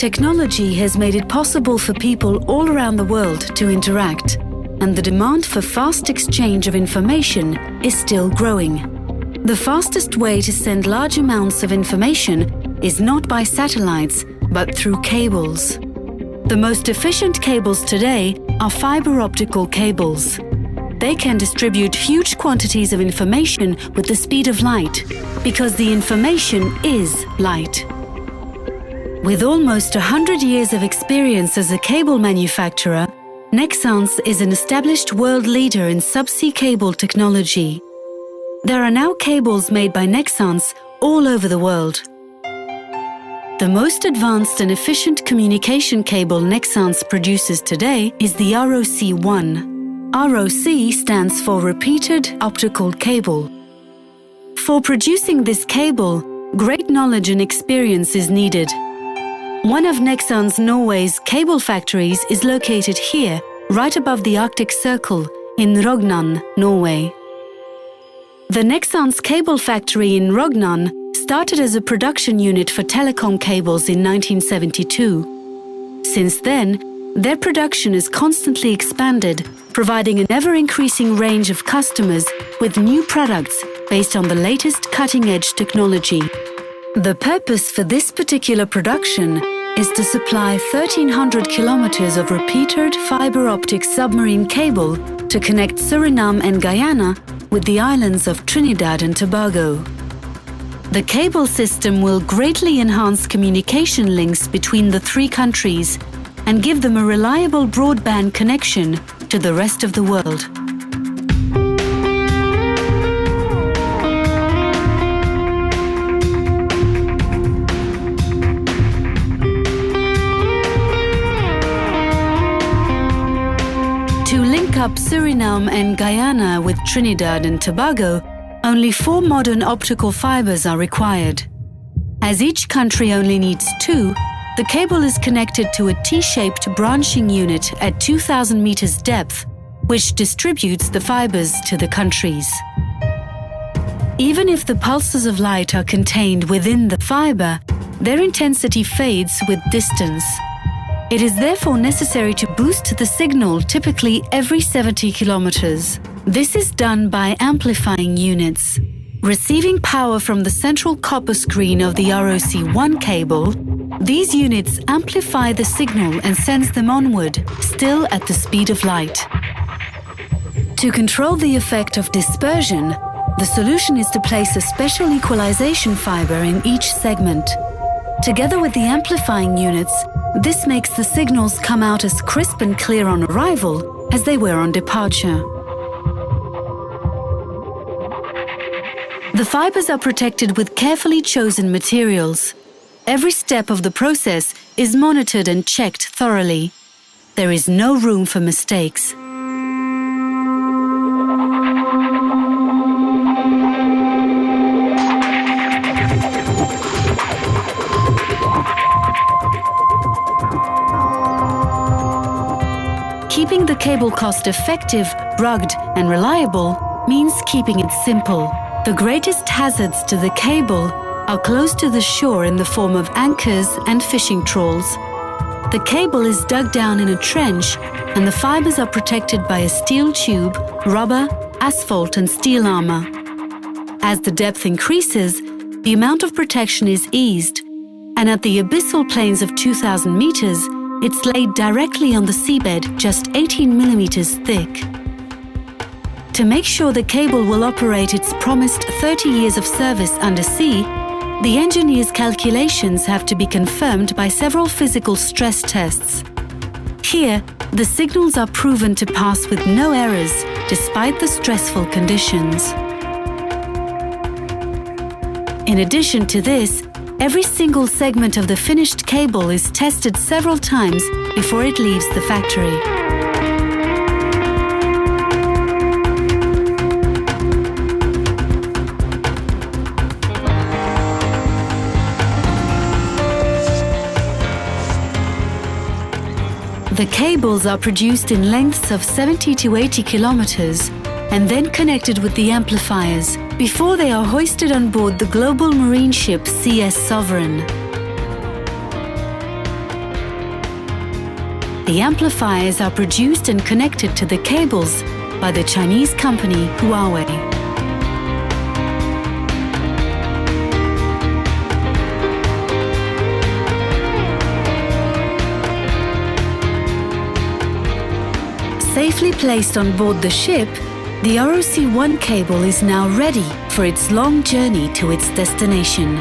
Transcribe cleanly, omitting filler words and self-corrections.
Technology has made it possible for people all around the world to interact, and the demand for fast exchange of information is still growing. The fastest way to send large amounts of information is not by satellites, but through cables. The most efficient cables today are fiber optical cables. They can distribute huge quantities of information with the speed of light, because the information is light. With almost 100 years of experience as a cable manufacturer, Nexans is an established world leader in subsea cable technology. There are now cables made by Nexans all over the world. The most advanced and efficient communication cable Nexans produces today is the ROC1. ROC stands for Repeated Optical Cable. For producing this cable, great knowledge and experience is needed. One of Nexans Norway's cable factories is located here, right above the Arctic Circle, in Rognan, Norway. The Nexans cable factory in Rognan started as a production unit for telecom cables in 1972. Since then, their production has constantly expanded, providing an ever-increasing range of customers with new products based on the latest cutting-edge technology. The purpose for this particular production is to supply 1,300 kilometers of repeated fiber optic submarine cable to connect Surinam and Guyana with the islands of Trinidad and Tobago. The cable system will greatly enhance communication links between the three countries and give them a reliable broadband connection to the rest of the world. To link up Surinam and Guyana with Trinidad and Tobago, only 4 modern optical fibers are required. As each country only needs 2, the cable is connected to a T-shaped branching unit at 2,000 meters depth, which distributes the fibers to the countries. Even if the pulses of light are contained within the fiber, their intensity fades with distance. It is therefore necessary to boost the signal typically every 70 kilometers. This is done by amplifying units. Receiving power from the central copper screen of the ROC1 cable, these units amplify the signal and sends them onward, still at the speed of light. To control the effect of dispersion, the solution is to place a special equalization fiber in each segment. Together with the amplifying units, this makes the signals come out as crisp and clear on arrival as they were on departure. The fibers are protected with carefully chosen materials. Every step of the process is monitored and checked thoroughly. There is no room for mistakes. Keeping the cable cost-effective, rugged, and reliable means keeping it simple. The greatest hazards to the cable are close to the shore in the form of anchors and fishing trawls. The cable is dug down in a trench, and the fibers are protected by a steel tube, rubber, asphalt, and steel armor. As the depth increases, the amount of protection is eased, and at the abyssal plains of 2,000 meters, it's laid directly on the seabed, just 18 millimeters thick. To make sure the cable will operate its promised 30 years of service undersea, the engineer's calculations have to be confirmed by several physical stress tests. Here, the signals are proven to pass with no errors, despite the stressful conditions. In addition to this, every single segment of the finished cable is tested several times before it leaves the factory. The cables are produced in lengths of 70 to 80 kilometers and then connected with the amplifiers before they are hoisted on board the global marine ship CS Sovereign. The amplifiers are produced and connected to the cables by the Chinese company Huawei. Safely placed on board the ship, the ROC-1 cable is now ready for its long journey to its destination.